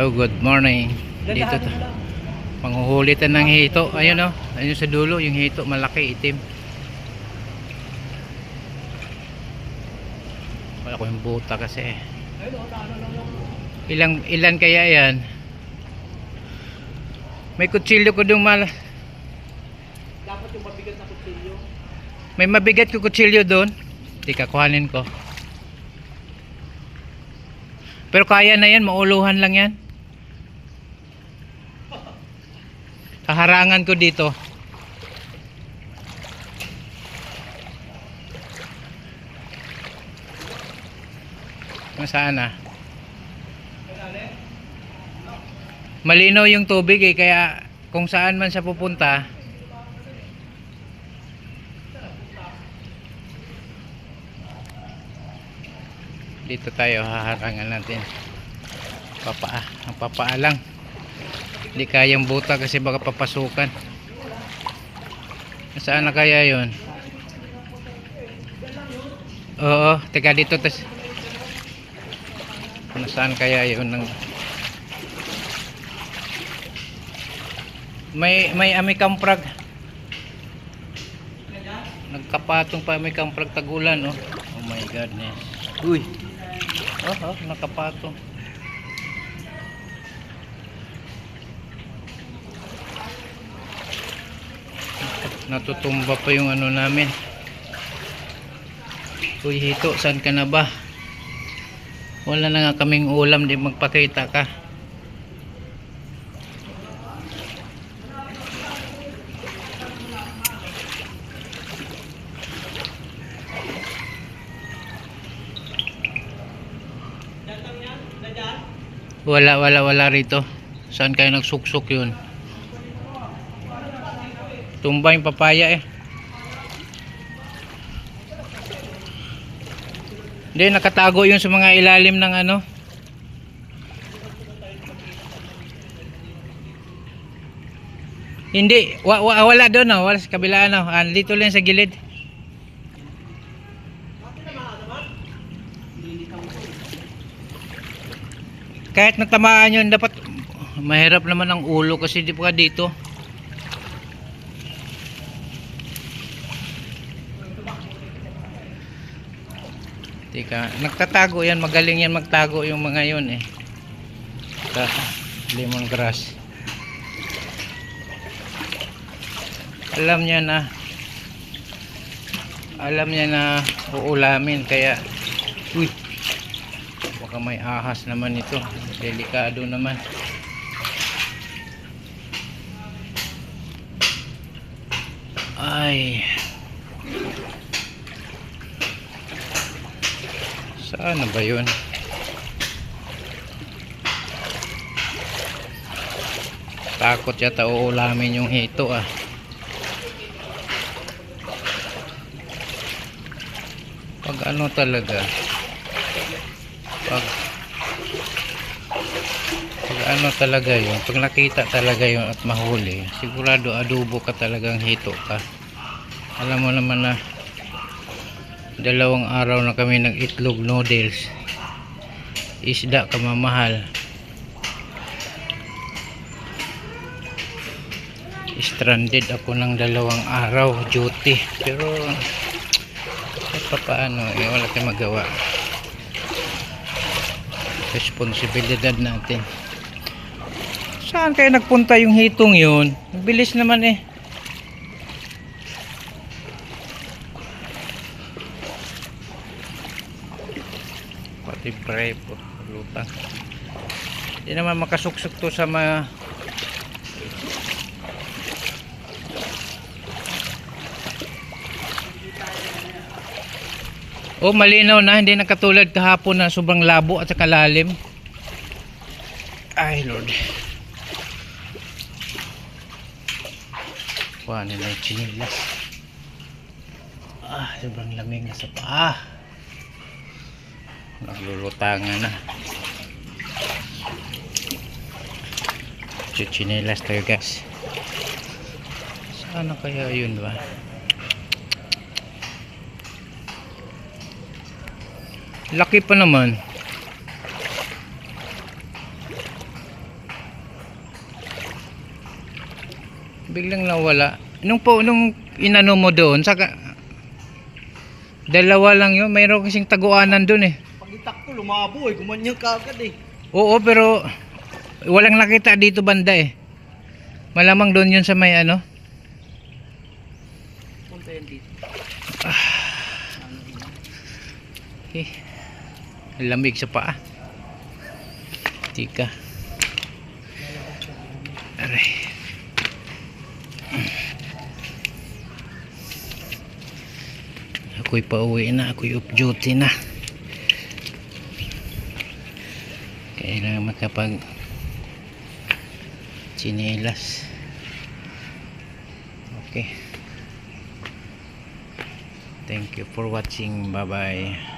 Hello, good morning. Dito to. Panghuhulitan ng hito. Ayun oh. Ayun sa dulo, yung hito malaki, itim. Wala ko yung buta kasi. Ilan kaya yan? May kutsilyo ko dong Dapat yung mabigat na kutsilyo. May mabigat ko kutsilyo doon. Tika, kuhanin ko. Pero kaya na yan, mauluhan lang yan. Kaharangan ko dito. Nasaan na? Malinaw yung tubig eh, kaya kung saan man siya pupunta. Dito tayo, haharangan natin. Ang papaa lang. Hindi kayang buta kasi baka papasukan. Saan na kaya yun? Oo, teka dito. Nasaan kaya yun? May kamprag. Nagkapatong pa may kamprag tagulan. Oh my godness. Uy. Nakapatong. Natutumba pa yung ano namin. Uy hito, saan ka na ba? Wala na nga kaming ulam, di magpakita ka. Wala rito. Saan kayo nagsuksok yun? Tumba yung papaya eh. Hindi, nakatago yun sa mga ilalim ng ano. Hindi, wala doon oh. Wala sa kabila ano. Dito lang sa gilid. Kahit natamaan yun, dapat mahirap naman ang ulo kasi di pa dito. Tika, nagtatago yan, magaling yan magtago yung mga yun eh. Lemongrass. Alam niya na uulamin kaya uy. Baka may ahas naman ito. Delikado naman. Ay. Saan na ba yun? Takot yata uulamin yung hito ah. Pag ano talaga, pag ano talaga yun, pag nakita talaga yun at mahuli, sigurado adobo ka talagang hito ka. Alam mo naman na 2 araw na kami nag-itlog noodles, isda kamamahal, stranded ako ng 2 araw duty, pero kahit pa paano wala tayong magawa. Responsibilidad natin. Saan kaya nagpunta yung hitong yun? Bilis naman eh. Pati prepo lutang. Hindi naman makasuksok to sa mga malinaw na, hindi na katulad kahapon na sobrang labo at saka lalim. Ay Lord. Kuhanin na yung chinilas. Sobrang lamig na sa paa. Naglulutangan na. Chinilas tayo guys. Sana kaya yun ba? Laki pa naman. biglang nawala. Nung inano mo doon, saka dalawa lang yun. Mayroon kasing taguanan doon eh. Pag itak ko, lumabo eh. Gumanyan ka agad eh. Oo, pero walang nakita dito banda eh. Malamang doon yun sa may ano. Punta yan dito. Okay. Lamig sa paa. Tika. Aray. Ako'y pauwi na. Ako'y off duty na. Kailangan makapag chinelas. Okay. Thank you for watching. Bye bye.